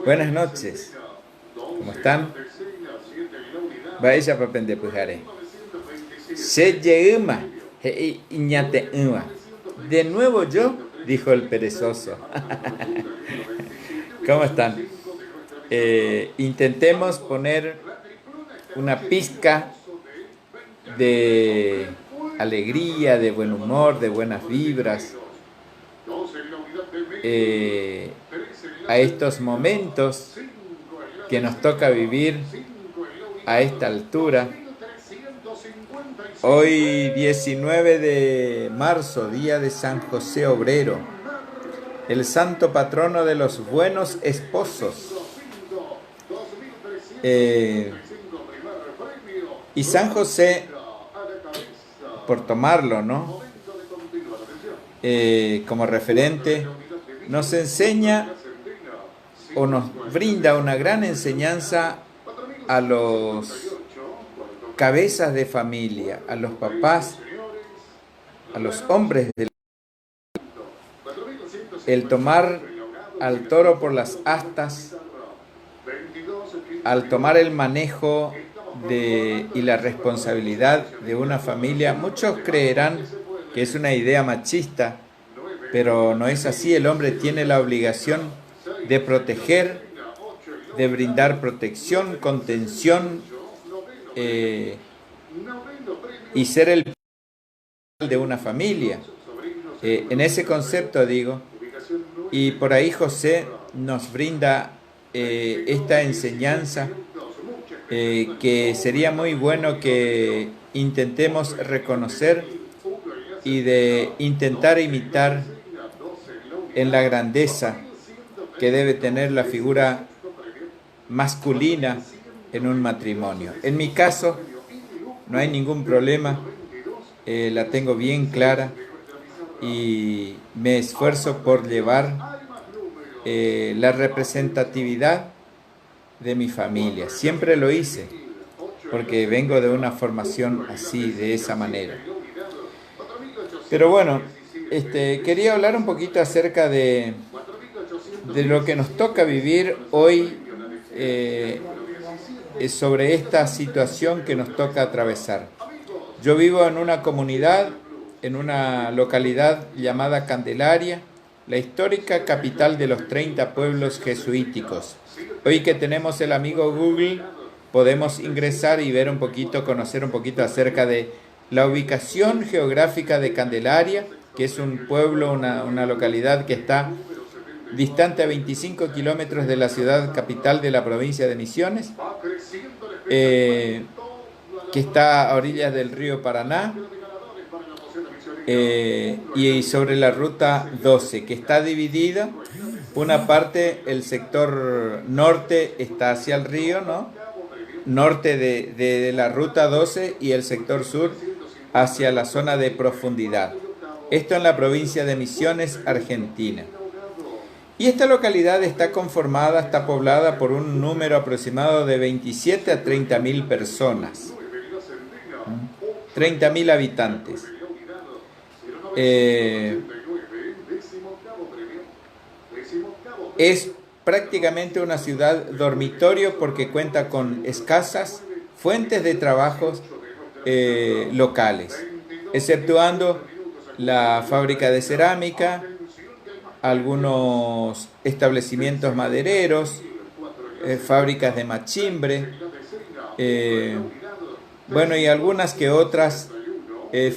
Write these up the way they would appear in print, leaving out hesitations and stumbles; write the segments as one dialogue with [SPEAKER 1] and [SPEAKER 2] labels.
[SPEAKER 1] Buenas noches, ¿cómo están? Vaya papende pujare. Se yeuma, he iñate uma. De nuevo yo, dijo el perezoso. ¿Cómo están? Intentemos poner una pizca de alegría, de buen humor, de buenas vibras a estos momentos que nos toca vivir a esta altura. Hoy 19 de marzo, día de San José Obrero, el santo patrono de los buenos esposos. Y San José, por tomarlo, ¿no? Como referente, nos enseña o nos brinda una gran enseñanza a los cabezas de familia, a los papás, a los hombres del el tomar al toro por las astas, al tomar el manejo y la responsabilidad de una familia. Muchos creerán que es una idea machista, pero no es así. El hombre tiene la obligación de proteger, de brindar protección, contención y ser el de una familia. En ese concepto digo, y por ahí José nos brinda esta enseñanza que sería muy bueno que intentemos reconocer y de intentar imitar en la grandeza que debe tener la figura masculina en un matrimonio. En mi caso no hay ningún problema, la tengo bien clara y me esfuerzo por llevar la representatividad de mi familia. Siempre lo hice porque vengo de una formación así, de esa manera. Pero bueno, quería hablar un poquito acerca de lo que nos toca vivir hoy sobre esta situación que nos toca atravesar. Yo vivo en una comunidad, en una localidad llamada Candelaria, la histórica capital de los 30 pueblos jesuíticos. Hoy que tenemos el amigo Google, podemos ingresar y ver un poquito, conocer un poquito acerca de la ubicación geográfica de Candelaria, que es un pueblo, una localidad que está distante a 25 kilómetros de la ciudad capital de la provincia de Misiones, que está a orillas del río Paraná, y sobre la ruta 12, que está dividida. Una parte, el sector norte está hacia el río, ¿no? Norte de la ruta 12, y el sector sur hacia la zona de profundidad. Esto en la provincia de Misiones, Argentina. Y esta localidad está conformada, está poblada por un número aproximado de 27 a 30.000 personas. 30.000 habitantes. Es prácticamente una ciudad dormitorio porque cuenta con escasas fuentes de trabajos locales, exceptuando la fábrica de cerámica, algunos establecimientos madereros, fábricas de machimbre, bueno, y algunas que otras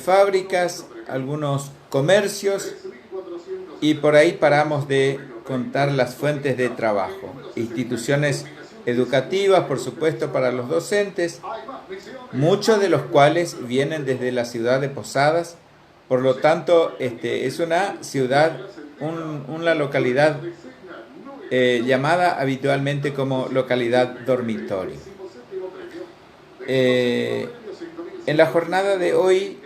[SPEAKER 1] fábricas, algunos comercios, y por ahí paramos de contar las fuentes de trabajo. Instituciones educativas, por supuesto, para los docentes, muchos de los cuales vienen desde la ciudad de Posadas. Por lo tanto, es una ciudad, una localidad llamada habitualmente como localidad dormitorio. En la jornada de hoy,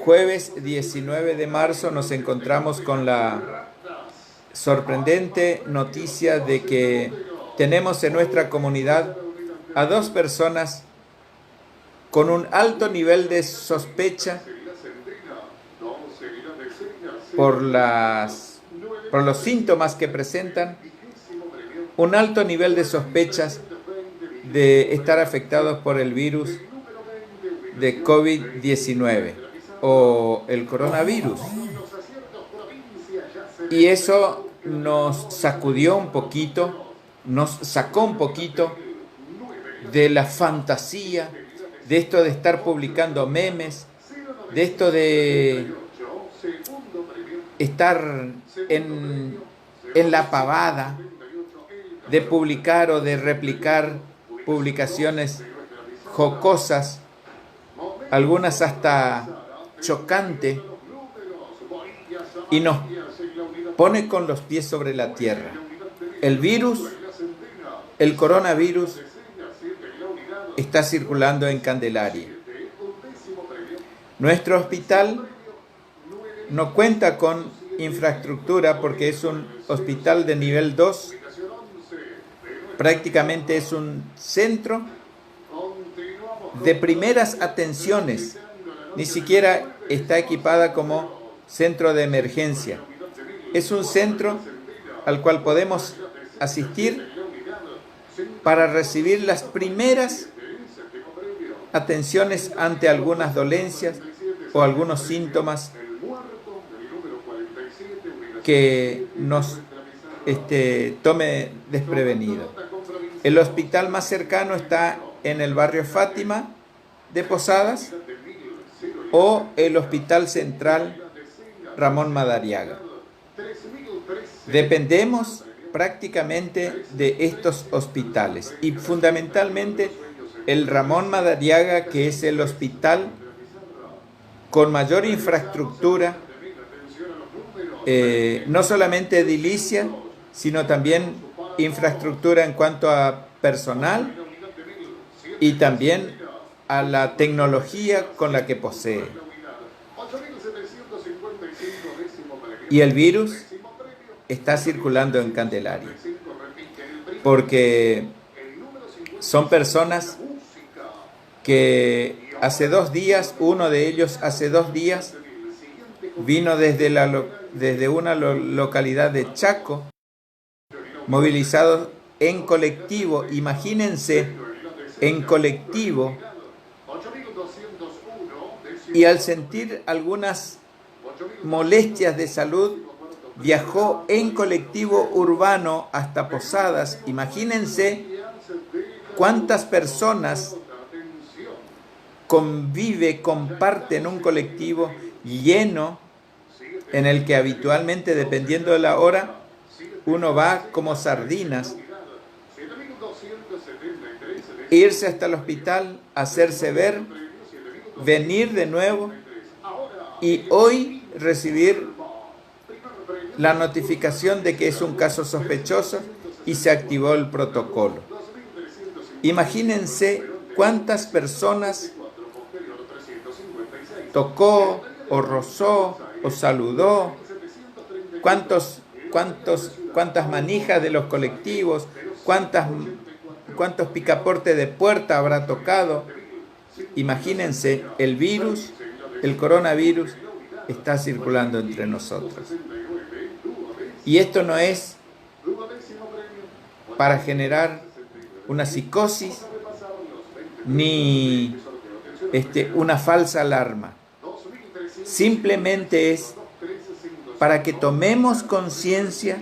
[SPEAKER 1] jueves 19 de marzo, nos encontramos con la sorprendente noticia de que tenemos en nuestra comunidad a dos personas con un alto nivel de sospecha por los síntomas que presentan, un alto nivel de sospechas de estar afectados por el virus de COVID-19 o el coronavirus. Y eso nos sacudió un poquito, nos sacó un poquito de la fantasía, de esto de estar publicando memes, de esto de estar en la pavada, de publicar o de replicar publicaciones jocosas, algunas hasta chocantes, y nos pone con los pies sobre la tierra. El virus, el coronavirus, está circulando en Candelaria. Nuestro hospital no cuenta con infraestructura porque es un hospital de nivel 2. Prácticamente es un centro de primeras atenciones. Ni siquiera está equipada como centro de emergencia. Es un centro al cual podemos asistir para recibir las primeras atenciones ante algunas dolencias o algunos síntomas que nos tome desprevenido. El hospital más cercano está en el barrio Fátima de Posadas o el Hospital Central Ramón Madariaga. Dependemos prácticamente de estos hospitales y fundamentalmente el Ramón Madariaga, que es el hospital con mayor infraestructura, no solamente edilicia, sino también infraestructura en cuanto a personal y también a la tecnología con la que posee. Y el virus está circulando en Candelaria, porque son personas que hace 2 días, uno de ellos hace 2 días, vino desde una localidad de Chaco, movilizados en colectivo, imagínense, en colectivo, y al sentir algunas molestias de salud, viajó en colectivo urbano hasta Posadas. Imagínense cuántas personas comparten un colectivo lleno en el que habitualmente, dependiendo de la hora, uno va como sardinas, irse hasta el hospital, hacerse ver, venir de nuevo y hoy recibir la notificación de que es un caso sospechoso y se activó el protocolo. Imagínense cuántas personas tocó o rozó o saludó, cuántas manijas de los colectivos, cuántos picaportes de puerta habrá tocado. Imagínense, el virus, el coronavirus, está circulando entre nosotros. Y esto no es para generar una psicosis ni una falsa alarma. Simplemente es para que tomemos conciencia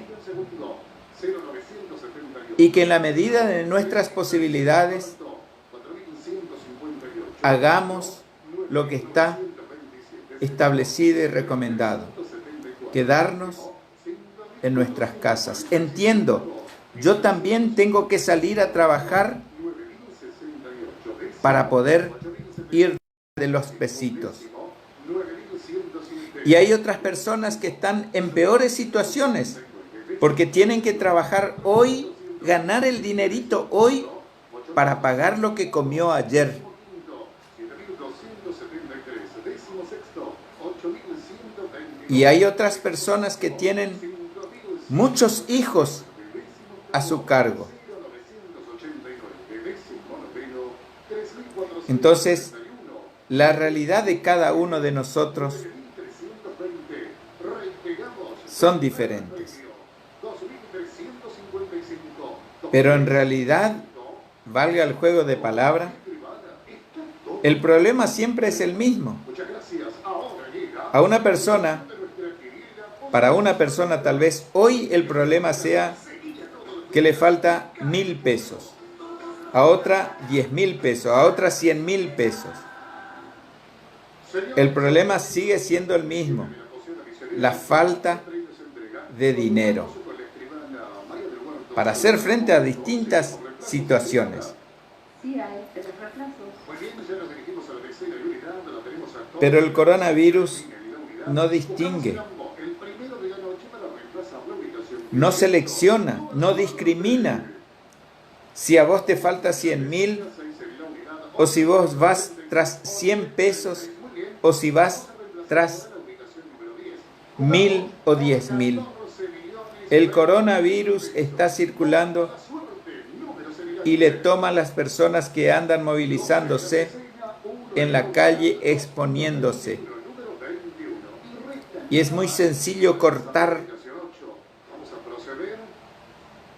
[SPEAKER 1] y que en la medida de nuestras posibilidades hagamos lo que está establecido y recomendado: quedarnos en nuestras casas. Entiendo, yo también tengo que salir a trabajar para poder ir de los pesitos. Y hay otras personas que están en peores situaciones porque tienen que trabajar hoy, ganar el dinerito hoy para pagar lo que comió ayer. Y hay otras personas que tienen muchos hijos a su cargo. Entonces, la realidad de cada uno de nosotros son diferentes. Pero en realidad, valga el juego de palabra, el problema siempre es el mismo. A una persona, para una persona tal vez hoy el problema sea que le falta 1.000 pesos, a otra 10.000 pesos, a otra 100.000 pesos. El problema sigue siendo el mismo, la falta de dinero para hacer frente a distintas situaciones. Pero el coronavirus no distingue, no selecciona, no discrimina. Si a vos te falta 100.000, o si vos vas tras 100 pesos, o si vas tras 1.000 o 10.000. El coronavirus está circulando y le toma a las personas que andan movilizándose en la calle, exponiéndose. Y es muy sencillo cortar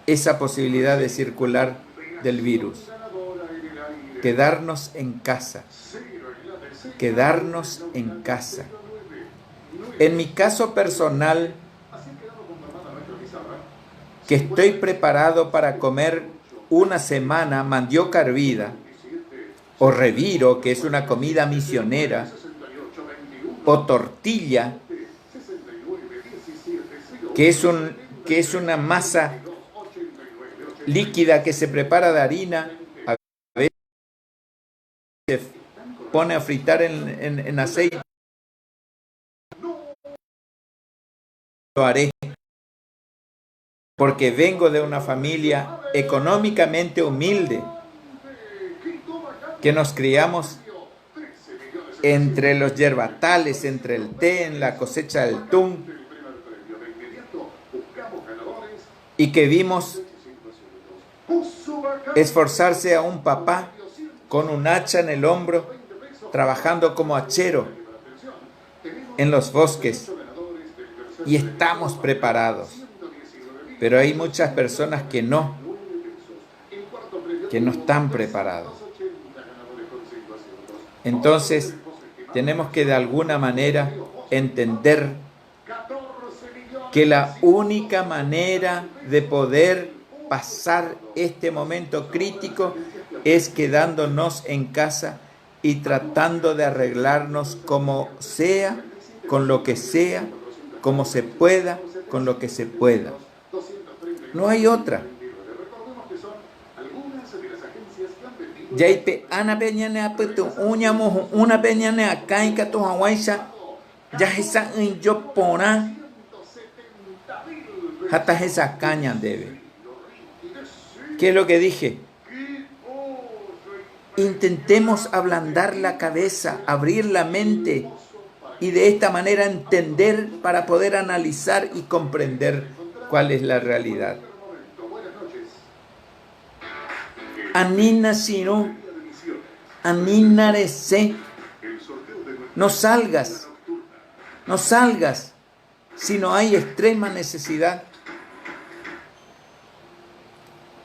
[SPEAKER 1] esa posibilidad de circular del virus. Quedarnos en casa. Quedarnos en casa. En mi caso personal, que estoy preparado para comer una semana mandioca hervida, o reviro, que es una comida misionera, o tortilla, que es una masa líquida que se prepara de harina, a veces se pone a fritar en aceite. Lo haré porque vengo de una familia económicamente humilde, que nos criamos entre los yerbatales, entre el té, en la cosecha del tung, y que vimos esforzarse a un papá con un hacha en el hombro, trabajando como hachero en los bosques, y estamos preparados. Pero hay muchas personas que no están preparados. Entonces, tenemos que de alguna manera entender que la única manera de poder pasar este momento crítico es quedándonos en casa y tratando de arreglarnos como sea, con lo que sea, como se pueda, con lo que se pueda. No hay otra. Yaipe ana peñane apetu uñamo una peñane acá en Cato Hawaisha ya esa en yo pona hasta esa caña debe. ¿Qué es lo que dije? Intentemos ablandar la cabeza, abrir la mente y de esta manera entender para poder analizar y comprender cuál es la realidad. Anina sino, anina rece. No salgas si no hay extrema necesidad.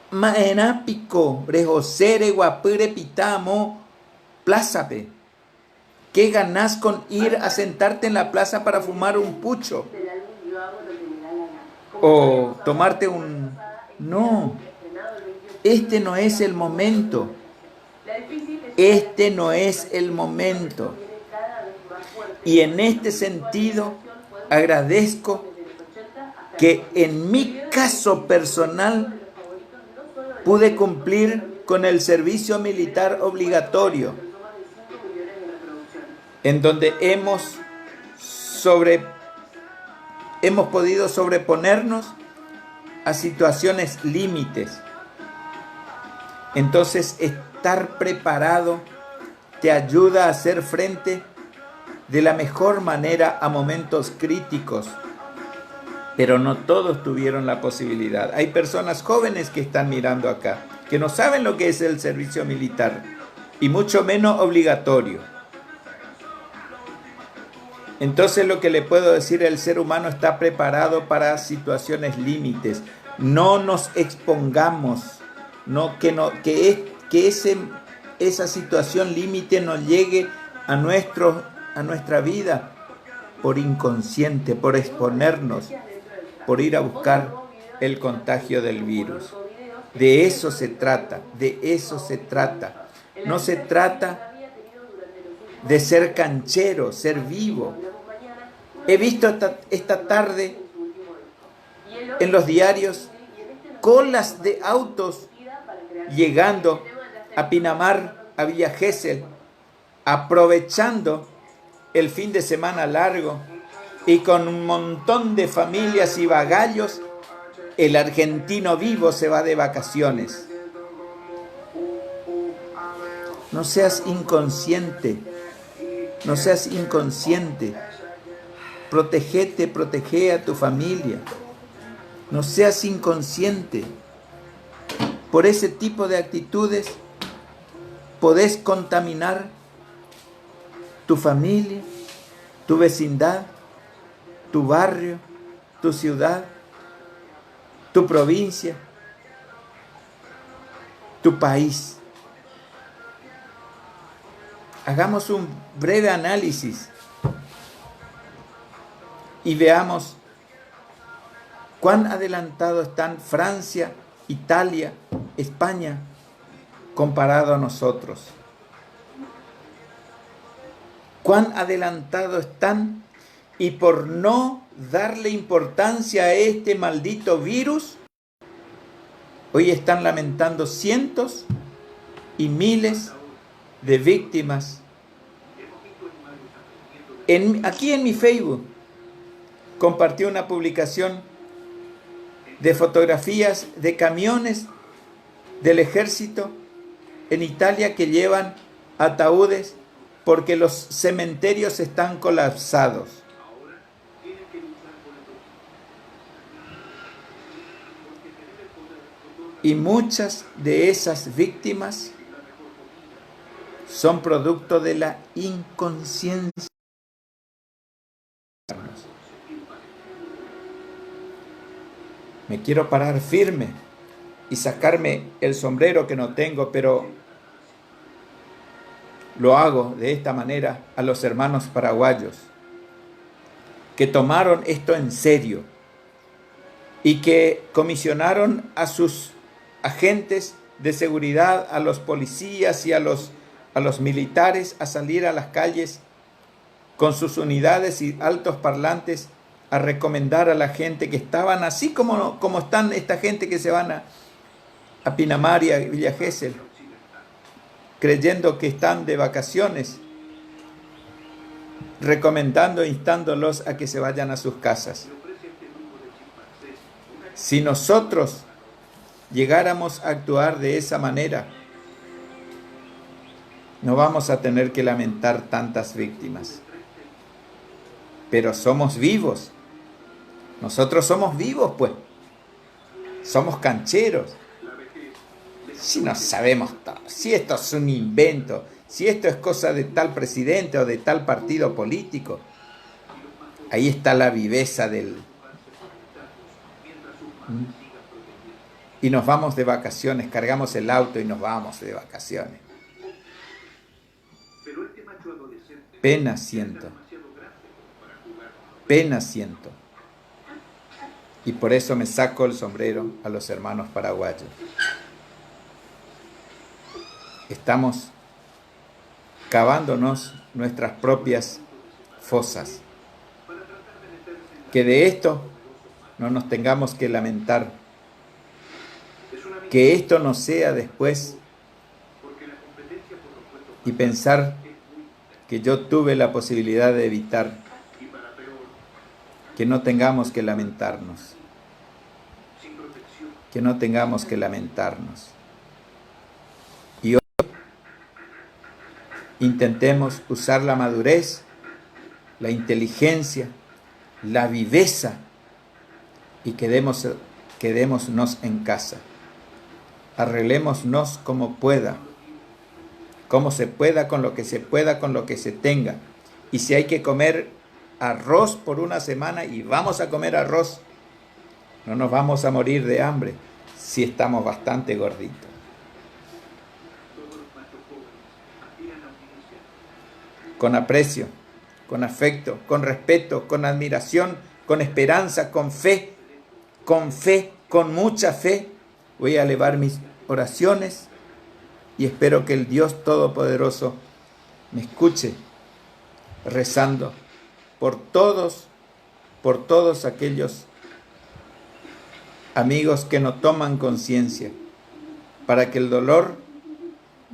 [SPEAKER 1] Maena pico, rejosere, guapire, pitamo, plázape. ¿Qué ganás con ir a sentarte en la plaza para fumar un pucho? O tomarte un... No, este no es el momento. Este no es el momento. Y en este sentido, agradezco que en mi caso personal pude cumplir con el servicio militar obligatorio, en donde hemos podido sobreponernos a situaciones límites. Entonces, estar preparado te ayuda a hacer frente de la mejor manera a momentos críticos. Pero no todos tuvieron la posibilidad. Hay personas jóvenes que están mirando acá, que no saben lo que es el servicio militar, y mucho menos obligatorio. Entonces lo que le puedo decir, el ser humano está preparado para situaciones límites, No nos expongamos, esa situación límite nos llegue a nuestra vida por inconsciente, por exponernos, por ir a buscar el contagio del virus. De eso se trata, de eso se trata. No se trata de ser canchero, ser vivo. He visto esta tarde en los diarios colas de autos llegando a Pinamar, a Villa Gesell, aprovechando el fin de semana largo y con un montón de familias y bagallos. El argentino vivo se va de vacaciones. No seas inconsciente, no seas inconsciente. Protégete, protege a tu familia. No seas inconsciente. Por ese tipo de actitudes podés contaminar tu familia, tu vecindad, tu barrio, tu ciudad, tu provincia, tu país. Hagamos un breve análisis y veamos cuán adelantado están Francia, Italia, España comparado a nosotros. Cuán adelantado están, y por no darle importancia a este maldito virus, hoy están lamentando cientos y miles de víctimas. Aquí en mi Facebook compartí una publicación de fotografías de camiones del ejército en Italia que llevan ataúdes porque los cementerios están colapsados. Y muchas de esas víctimas son producto de la inconsciencia. Me quiero parar firme y sacarme el sombrero que no tengo, pero lo hago de esta manera a los hermanos paraguayos que tomaron esto en serio y que comisionaron a sus agentes de seguridad, a los policías y a los militares a salir a las calles con sus unidades y altos parlantes a recomendar a la gente que estaban así como están esta gente que se van a Pinamar y a Villa Gesell, creyendo que están de vacaciones, recomendando e instándolos a que se vayan a sus casas. Si nosotros llegáramos a actuar de esa manera, no vamos a tener que lamentar tantas víctimas. Pero somos vivos. Nosotros somos vivos, pues. Somos cancheros. Si no sabemos todo, si esto es un invento, si esto es cosa de tal presidente o de tal partido político, ahí está la viveza del... Y nos vamos de vacaciones, cargamos el auto y nos vamos de vacaciones. Pena siento. Pena siento. Y por eso me saco el sombrero a los hermanos paraguayos. Estamos cavándonos nuestras propias fosas. Que de esto no nos tengamos que lamentar. Que esto no sea después y pensar que yo tuve la posibilidad de evitar. Que no tengamos que lamentarnos. Que no tengamos que lamentarnos. Y hoy intentemos usar la madurez, la inteligencia, la viveza y quedémonos en casa. Arreglémonos como se pueda, con lo que se pueda, con lo que se tenga. Y si hay que comer arroz por una semana, y vamos a comer arroz, No nos vamos a morir de hambre si estamos bastante gorditos. Con aprecio, con afecto, con respeto, con admiración, con esperanza, con fe, con mucha fe, voy a elevar mis oraciones y espero que el Dios Todopoderoso me escuche rezando por todos aquellos amigos que no toman conciencia, para que el dolor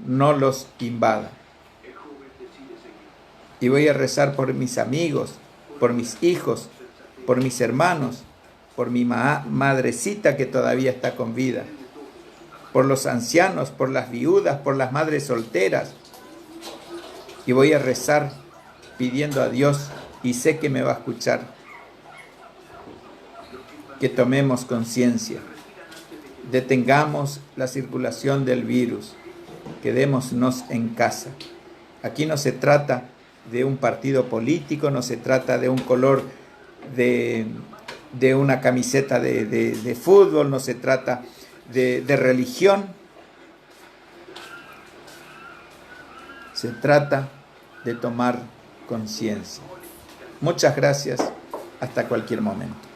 [SPEAKER 1] no los invada. Y voy a rezar por mis amigos, por mis hijos, por mis hermanos, por mi madrecita que todavía está con vida, por los ancianos, por las viudas, por las madres solteras. Y voy a rezar pidiendo a Dios, y sé que me va a escuchar, que tomemos conciencia, detengamos la circulación del virus, quedémonos en casa. Aquí no se trata de un partido político, no se trata de un color de una camiseta de fútbol, no se trata de religión, se trata de tomar conciencia. Muchas gracias, hasta cualquier momento.